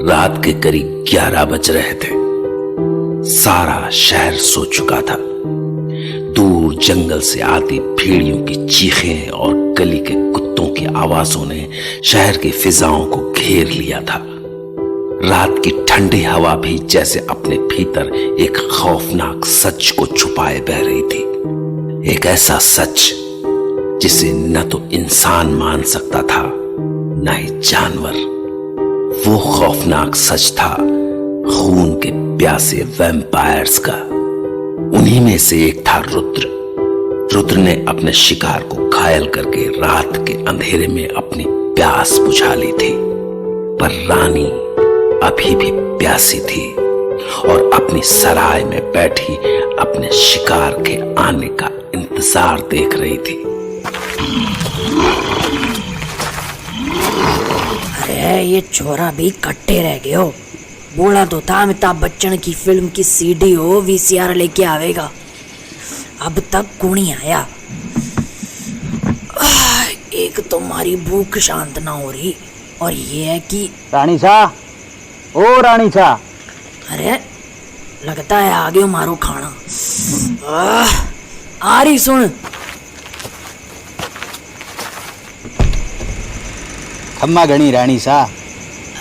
रात के करीब 11 बज रहे थे। सारा शहर सो चुका था। दूर जंगल से आती भेड़ियों की चीखें और गली के कुत्तों की आवाजों ने शहर की फिजाओं को घेर लिया था। रात की ठंडी हवा भी जैसे अपने भीतर एक खौफनाक सच को छुपाए बह रही थी। एक ऐसा सच जिसे न तो इंसान मान सकता था न ही जानवर। वो खौफनाक सच था खून के प्यासे वैम्पायर्स का। उन्हीं में से एक था रुद्र। रुद्र ने अपने शिकार को घायल करके रात के अंधेरे में अपनी प्यास बुझा ली थी, पर रानी अभी भी प्यासी थी और अपनी सराय में बैठी अपने शिकार के आने का इंतजार देख रही थी। अरे ये छोरा भी कट्टे रह गए हो। बोला तो था अमिताभ बच्चन की फिल्म की सीडी हो वीसीआर लेके आवेगा, अब तक कौन ही आया। एक तो हमारी भूख शांत ना हो रही और ये है कि रानी सा, ओ रानी सा। अरे लगता है आ गयो मारो खाना। आ रही सुन। खम्मा गणी रानी सा।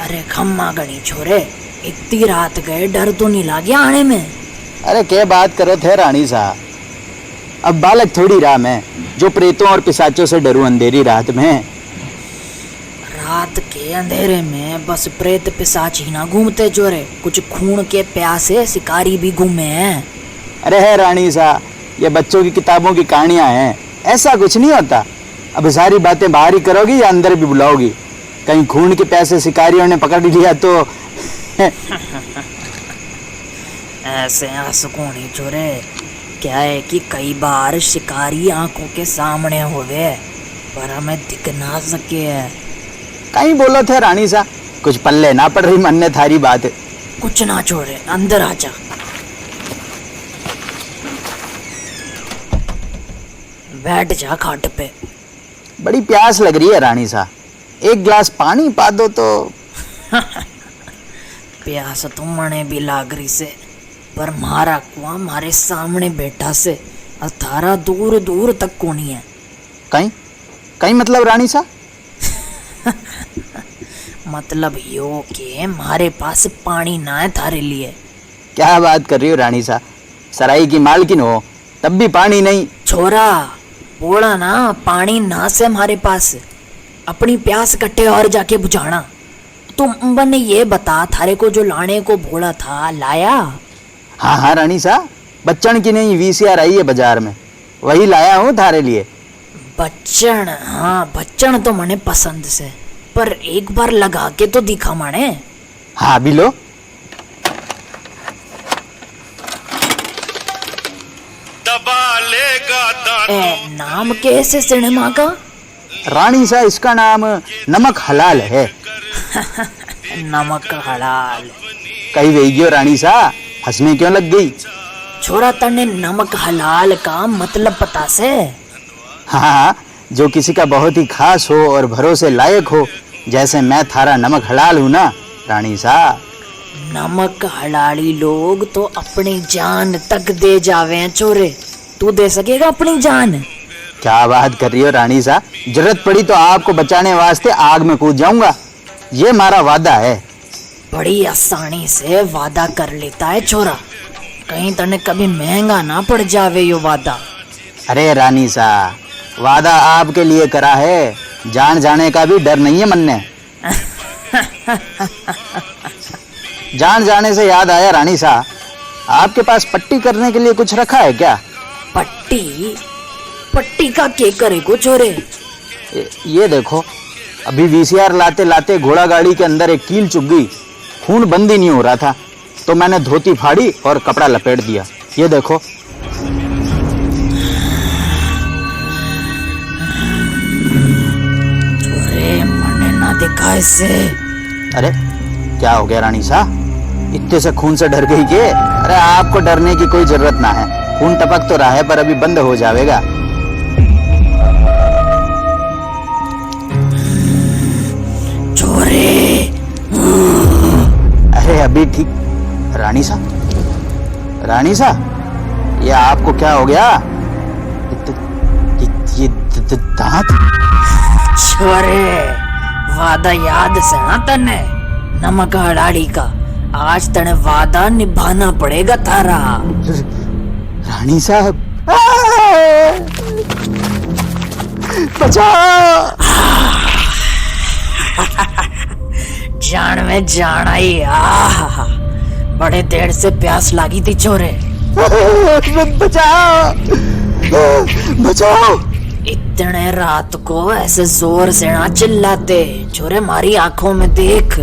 अरे खम्मा गणी छोरे, इतनी रात गए, डर तो नहीं लग गया आने में? अरे क्या बात करो थे रानी सा, अब बालक थोड़ी रहा मैं जो प्रेतों और पिशाचों से डरूं अंधेरी रात में। रात के अंधेरे में बस प्रेत पिशाच ही ना घूमते चोरे, कुछ खून के प्यासे शिकारी भी घूमे हैं। अरे है रानी सा, ये बच्चों की किताबों की कहानियां हैं, ऐसा कुछ नहीं होता। अब सारी बातें बाहर ही करोगी या अंदर भी बुलाओगी? कहीं खून के प्यासे शिकारियों ने पकड़ लिया तो ऐसे सुकून ही छोरे। क्या है कि कई बार शिकारी आंखों के सामने होवे पर हमें दिख ना सके। कहीं बोलो थे रानी सा, कुछ पल्ले ना पड़ रही मन ने थारी बात। कुछ ना छोड़े, अंदर आ जा। बैठ जा खाट पे। बड़ी प्यास लग रही है रानी सा, एक गिलास पानी पा दो तो। प्यास तो मने भी लाग रही से, पर मारा कुआं हमारे सामने बैठा से अथारा दूर दूर तक कोनी है। कहीं कहीं मतलब रानी सा? मतलब यो कि हमारे पास पानी ना है थारे लिए। क्या बात कर रही हो रानी सा, सराय की मालकिन हो तब भी पानी नहीं? छोरा बोला ना, पानी ना से हमारे पास, अपनी प्यास कट्टे और जाके बुझाना। तुम बने ये बता, थारे को जो लाने को बोला था लाया? हाँ हाँ रानी सा, बच्चन की नहीं वीसीआर आई है बाजार में, वही लाया हूँ थारे लिए। बच्चन? हाँ बच्चन तो मने पसंद से, पर एक बार लगा के तो दिखा माने। हाँ भी लो। नाम कैसे सिनेमा का? रानी सा इसका नाम नमक हलाल है। नमक हलाल? कही वेगियो रानी सा, हंसने क्यों लग गई? छोरा तने नमक हलाल का मतलब पता से? हाँ, जो किसी का बहुत ही खास हो और भरोसे लायक हो, जैसे मैं थारा नमक हलाल हूँ ना रानी सा। नमक हलाली लोग तो अपनी जान तक दे जावे हैं चोरे, तू दे सकेगा अपनी जान? क्या बात कर रही हो रानी सा, जरूरत पड़ी तो आपको बचाने वास्ते आग में कूद जाऊंगा, ये हमारा वादा है। बड़ी आसानी से वादा कर लेता है छोरा, कहीं तने कभी महंगा ना पड़ जावे यो वादा। अरे रानी सा, वादा आपके लिए करा है, जान जाने का भी डर नहीं है मन में। जान जाने से याद आया रानी सा, आपके पास पट्टी करने के लिए कुछ रखा है क्या? पट्टी? पट्टी का के करे को छोरे? ये देखो, अभी वीसीआर लाते लाते घोड़ा गाड़ी के अंदर एक कील चुभ गई, खून बंद ही नहीं हो रहा था, तो मैंने धोती फाड़ी और कपड़ा लपेट दिया। ये देखो। छोरे मने ना देखा इसे। अरे क्या हो गया रानी सा, इतने से खून से डर गई के? अरे आपको डरने की कोई जरूरत ना है, खून टपक तो रहा है पर अभी बंद हो जाएगा। छोरे अभी ठीक। रानी साहब, रानी साहब, ये आपको क्या हो गया? ये दांत? छोरे, वादा याद से ना तने, नमक हड़ाड़ी का। आज तने वादा निभाना पड़ेगा तारा। रानी साहब, बचाओ! जान में जान आई। बड़े देर से प्यास लगी थी छोरे। बचाओ, बचाओ! इतने रात को ऐसे जोर से ना चिल्लाते छोरे, हमारी आंखों में देख।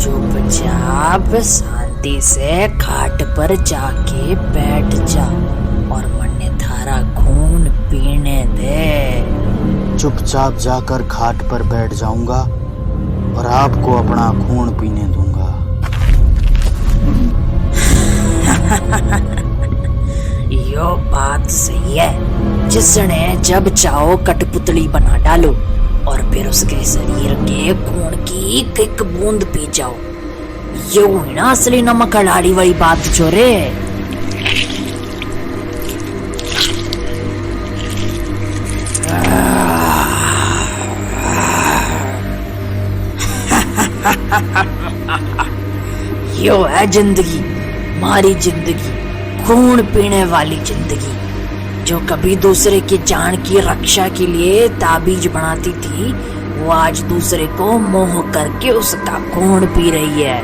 चुपचाप शांति से खाट पर जाके बैठ जा और मन्ने थारा खून पीने दे। चुपचाप जाकर खाट पर बैठ जाऊंगा और आपको अपना खून पीने दूंगा। यो बात सही है। जिसने जब चाहो कठपुतली बना डालो और फिर उसके शरीर के खून की एक बूंद पी जाओ। यो हुई ना असली नमक हड़ाड़ी वाली बात छोरे। यो है जिंदगी, हमारी जिंदगी, खून पीने वाली जिंदगी। जो कभी दूसरे की जान की रक्षा के लिए ताबीज बनाती थी, वो आज दूसरे को मोह करके उसका खून पी रही है।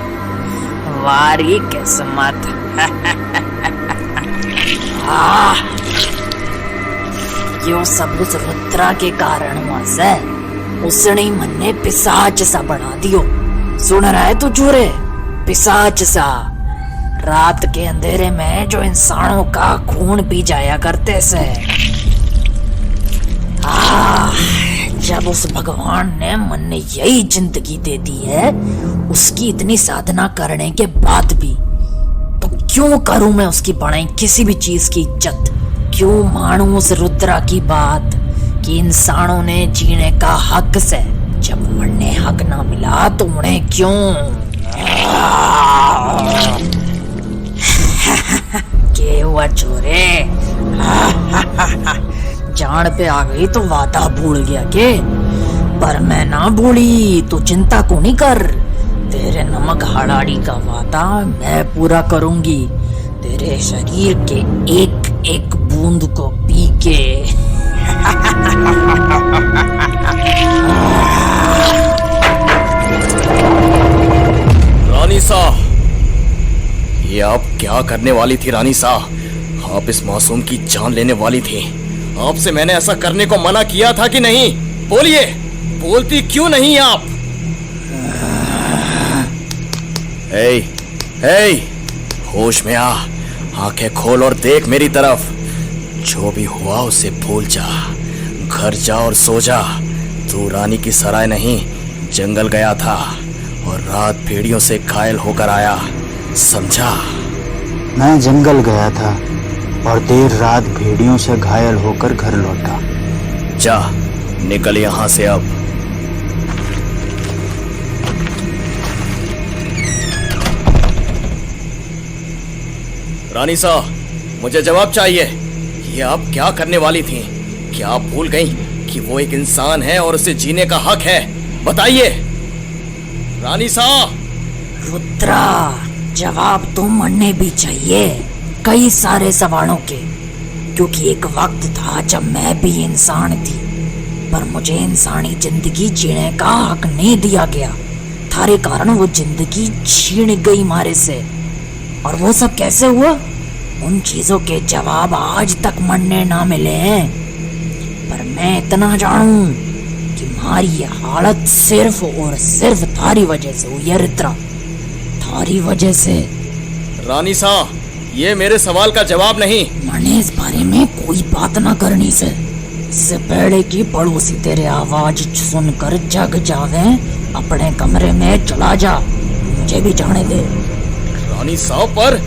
वारी किस्मत। यो सब उस रुद्रा के कारण हुआ से। उसने ही मन्ने पिशाच सा बना दियो। सुन रहा है तू चूरे? पिशाच सा। रात के अंधेरे में जो इंसानों का खून पी जाया करते से। जब उस भगवान ने मन ने यही जिंदगी दे दी है, उसकी इतनी साधना करने के बाद भी, तो क्यों करूं मैं उसकी बनाई किसी भी चीज की इज्जत? क्यों मानूं उस रुद्रा की बात कि इंसानों ने जीने का हक से? जब मन ने हक ना मिला तो उन्हें क्यों? के हुआ चोरे? जान पे आ गई तो वादा भूल गया के? पर मैं ना भूली, तो चिंता को नहीं कर। तेरे नमक हड़ाड़ी का वादा मैं पूरा करूंगी, तेरे शरीर के एक एक बूंद को पी के। रानी सा, ये आप क्या करने वाली थी रानी सा? आप इस मासूम की जान लेने वाली थी। आपसे मैंने ऐसा करने को मना किया था कि नहीं? बोलिए, बोलती क्यों नहीं आप? हे, होश में आ, आंखें खोल और देख मेरी तरफ। जो भी हुआ उसे भूल जा, घर जा और सो जा। तू रानी की सराय नहीं, जंगल गया था और रात भेड़ियों से घायल होकर आया, समझा? मैं जंगल गया था और देर रात भेड़ियों से घायल होकर घर लौटा। जा, निकल यहां से अब। रानी साहब, मुझे जवाब चाहिए। ये आप क्या करने वाली थी? क्या आप भूल गई कि वो एक इंसान है और उसे जीने का हक है? बताइए रानी साहब। रुद्रा, जवाब तो मरने भी चाहिए कई सारे सवालों के, क्योंकि एक वक्त था जब मैं भी इंसान थी, पर मुझे इंसानी जिंदगी जीने का हक नहीं दिया गया। थारे कारण वो जिंदगी छीन गई मारे से। और वो सब कैसे हुआ? उन चीजों के जवाब आज तक मरने ना मिले हैं। पर मैं इतना जानूं कि हमारी ये हालत सिर्फ और सिर्फ थारी वजह से हुई है रुद्रा, थारी वजह से। रानी साहब, ये मेरे सवाल का जवाब नहीं। मैंने इस बारे में कोई बात ना करनी से। इससे पहले कि पड़ोसी तेरे आवाज सुनकर जग जावे, अपने कमरे में चला जा, मुझे भी जाने दे। रानी साहब पर